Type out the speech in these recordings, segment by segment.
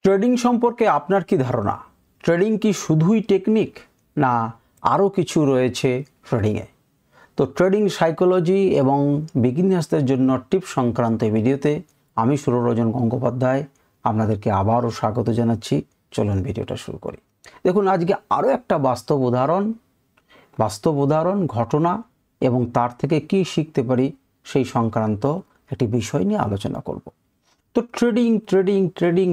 Trading সম্পর্কে আপনার কি ধারণা? ট্রেডিং কি শুধুই টেকনিক, না আরও কিছু রয়েছে ট্রেডিংয়ে? তো ট্রেডিং সাইকোলজি এবং বিগিনার্সদের জন্য টিপস সংক্রান্ত এই ভিডিওতে আমি সুররঞ্জন গঙ্গোপাধ্যায় আপনাদেরকে আবারও স্বাগত জানাচ্ছি। চলুন ভিডিওটা শুরু করি। দেখুন, আজকে আরও একটা বাস্তব উদাহরণ ঘটনা এবং তার থেকে কি শিখতে পারি সেই সংক্রান্ত একটি বিষয় নিয়ে আলোচনা করব। তো ট্রেডিং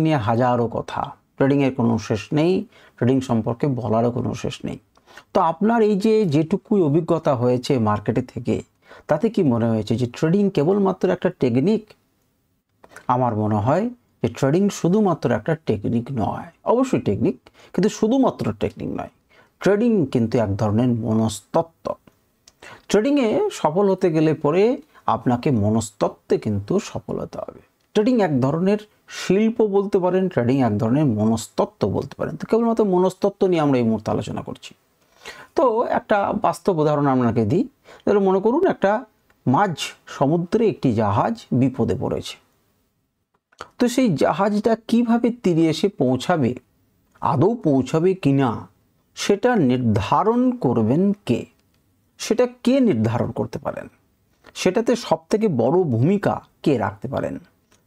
নিয়ে হাজারো কথা, ট্রেডিংয়ের কোনো শেষ নেই, ট্রেডিং সম্পর্কে বলারও কোনো শেষ নেই। তো আপনার এই যেটুকুই অভিজ্ঞতা হয়েছে মার্কেটে থেকে, তাতে কি মনে হয়েছে যে ট্রেডিং কেবলমাত্র একটা টেকনিক? আমার মনে হয় যে ট্রেডিং শুধুমাত্র একটা টেকনিক নয়। অবশ্যই টেকনিক, কিন্তু শুধুমাত্র টেকনিক নয়। ট্রেডিং কিন্তু এক ধরনের মনস্তত্ত্ব। ট্রেডিংয়ে সফল হতে গেলে পরে আপনাকে মনস্তত্ত্বে কিন্তু সফল হতে হবে। ট্রেডিং এক ধরনের শিল্প বলতে পারেন, ট্রেডিং এক ধরনের মনস্তত্ত্ব বলতে পারেন। তো কেবলমাত্র মনস্তত্ত্ব নিয়ে আমরা এই মুহূর্তে আলোচনা করছি। তো একটা বাস্তব উদাহরণ আপনাকে দিই। তাহলে মনে করুন একটা মাঝ সমুদ্রে একটি জাহাজ বিপদে পড়েছে। তো সেই জাহাজটা কিভাবে তীরে এসে পৌঁছাবে, আদৌ পৌঁছাবে কিনা, সেটা নির্ধারণ করবেন কে? সেটা কে নির্ধারণ করতে পারেন? সেটাতে সবথেকে বড় ভূমিকা কে রাখতে পারেন?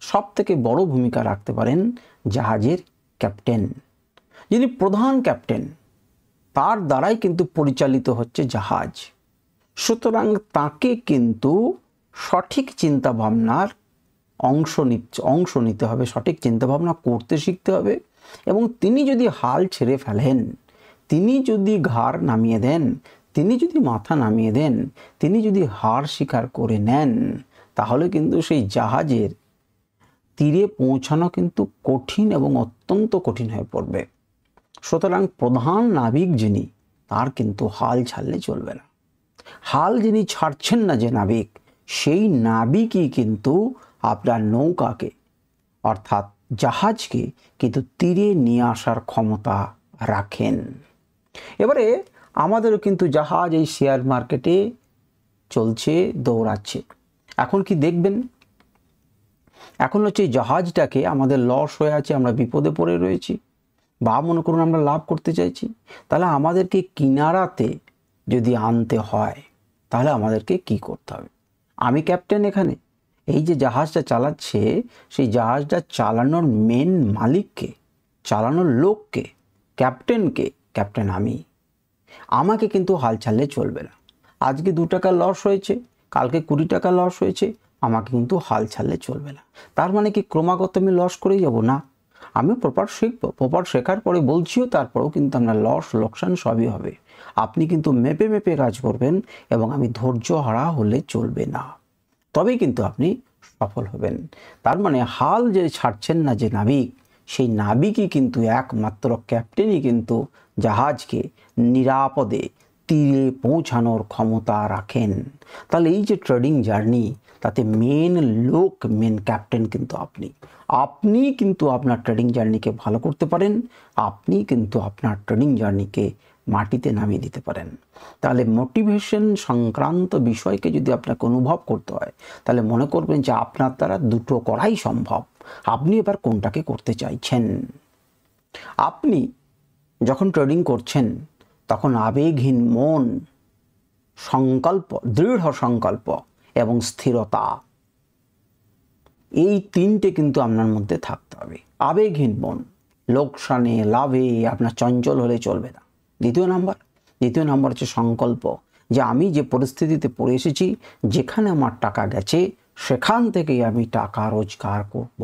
সবথেকে বড় ভূমিকা রাখতে পারেন জাহাজের ক্যাপ্টেন। যিনি প্রধান ক্যাপ্টেন, তার দ্বারাই কিন্তু পরিচালিত হচ্ছে জাহাজ। সুতরাং তাকে কিন্তু সঠিক চিন্তাভাবনার অংশ নিতে হবে, সঠিক চিন্তাভাবনা করতে শিখতে হবে। এবং তিনি যদি হাল ছেড়ে ফেলেন, তিনি যদি ঘাড় নামিয়ে দেন, তিনি যদি মাথা নামিয়ে দেন, তিনি যদি হার স্বীকার করে নেন, তাহলে কিন্তু সেই জাহাজের তীরে পৌঁছানো কিন্তু কঠিন এবং অত্যন্ত কঠিন হয়ে পড়বে। সুতরাং প্রধান নাবিক যিনি, তার কিন্তু হাল ছাড়লে চলবে না। হাল যিনি ছাড়ছেন না, যে নাবিক, সেই নাবিকই কিন্তু আপনার নৌকাকে অর্থাৎ জাহাজকে কিন্তু তীরে নিয়ে আসার ক্ষমতা রাখেন। এবারে আমাদেরও কিন্তু জাহাজ এই শেয়ার মার্কেটে চলছে, দৌড়াচ্ছে। এখন কি দেখবেন? এখন হচ্ছে এই জাহাজটাকে আমাদের লস হয়ে আছে, আমরা বিপদে পড়ে রয়েছি, বা মনে করুন আমরা লাভ করতে চাইছি। তাহলে আমাদেরকে কিনারাতে যদি আনতে হয়, তাহলে আমাদেরকে কি করতে হবে? আমি ক্যাপ্টেন এখানে, এই যে জাহাজটা চালাচ্ছে, সেই জাহাজটা চালানোর মেন মালিককে, চালানোর লোককে, ক্যাপ্টেনকে, ক্যাপ্টেন আমি। আমাকে কিন্তু হাল ছাড়লে চলবে না। আজকে 2 টাকা লস হয়েছে, কালকে 20 টাকা লস হয়েছে, আমাকে কিন্তু হাল ছাড়লে চলবে না। তার মানে কি ক্রমাগত আমি লস করেই যাব? না, আমি প্রপার শিখবো। প্রপার শেখার পরে বলছিও, তারপরেও কিন্তু আপনার লস লোকসান সবই হবে। আপনি কিন্তু মেপে কাজ করবেন, এবং আমি ধৈর্য হারা হলে চলবে না, তবেই কিন্তু আপনি সফল হবেন। তার মানে হাল যে ছাড়ছেন না যে নাবিক, সেই নাবিকই কিন্তু একমাত্র ক্যাপ্টেনই কিন্তু জাহাজকে নিরাপদে তীরে পৌঁছানোর ক্ষমতা রাখেন। তাহলে এই যে ট্রেডিং জার্নি, তাতে মেন ক্যাপ্টেন কিন্তু আপনি কিন্তু আপনার ট্রেডিং জার্নিকে ভালো করতে পারেন। আপনি কিন্তু আপনার ট্রেডিং জার্নিকে মাটিতে নামিয়ে দিতে পারেন। তাহলে মোটিভেশন সংক্রান্ত বিষয়কে যদি আপনাকে অনুভব করতে হয়, তাহলে মনে করবেন যে আপনার দ্বারা দুটো করাই সম্ভব। আপনি এবার কোনটাকে করতে চাইছেন? আপনি যখন ট্রেডিং করছেন, তখন আবেগহীন মন, দৃঢ় সংকল্প এবং স্থিরতা, এই 3টে কিন্তু আপনার মধ্যে থাকতে হবে। আবেগহীন মন, লোকসানে লাভে আপনার চঞ্চল হলে চলবে না। দ্বিতীয় নাম্বার হচ্ছে সংকল্প, যে আমি যে পরিস্থিতিতে পড়ে এসেছি, যেখানে আমার টাকা গেছে, সেখান থেকেই আমি টাকা রোজগার করব।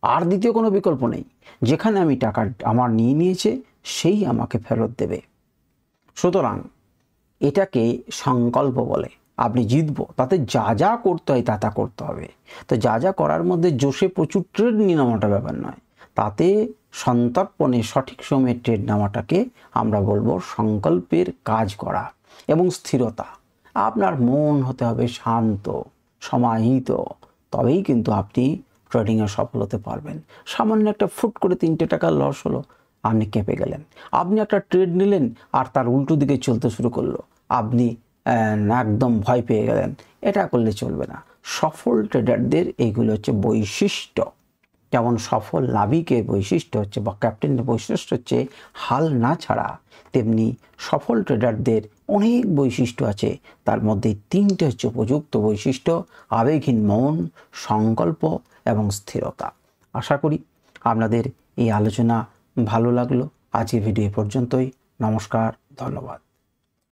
আর দ্বিতীয় কোনো বিকল্প নেই। যেখানে আমি টাকা আমার নিয়েছে, সেই আমাকে ফেরত দেবে। সুতরাং এটাকে সংকল্প বলে। আপনি জিতবো, তাতে যা করতে হয় তা করতে হবে। তো যা করার মধ্যে জোশে প্রচুর ট্রেড নিয়ে নেওয়াটা ব্যাপার নয়, তাতে সন্তর্পণে সঠিক সময়ে ট্রেড নেওয়াটাকে আমরা বলবো সংকল্পের কাজ করা। এবং স্থিরতা, আপনার মন হতে হবে শান্ত, সমাহিত, তবেই কিন্তু আপনি ট্রেডিংয়ে সফল হতে পারবেন। সামান্য একটা ফুট করে 3টে টাকা লস হলো, আপনি কেঁপে গেলেন। আপনি একটা ট্রেড নিলেন, আর তার উল্টো দিকে চলতে শুরু করলো, আপনি একদম ভয় পেয়ে গেলেন। এটা করলে চলবে না। সফল ট্রেডারদের এইগুলো হচ্ছে বৈশিষ্ট্য। যেমন সফল নাবিকের বৈশিষ্ট্য হচ্ছে বা ক্যাপ্টেনের বৈশিষ্ট্য হচ্ছে হাল না ছাড়া, তেমনি সফল ট্রেডারদের অনেক বৈশিষ্ট্য আছে। তার মধ্যে 3টে হচ্ছে উপযুক্ত বৈশিষ্ট্য: আবেগহীন মন, সংকল্প এবং স্থিরতা। আশা করি আপনাদের এই আলোচনা ভালো লাগলো। আজকের ভিডিও পর্যন্তই। নমস্কার, ধন্যবাদ।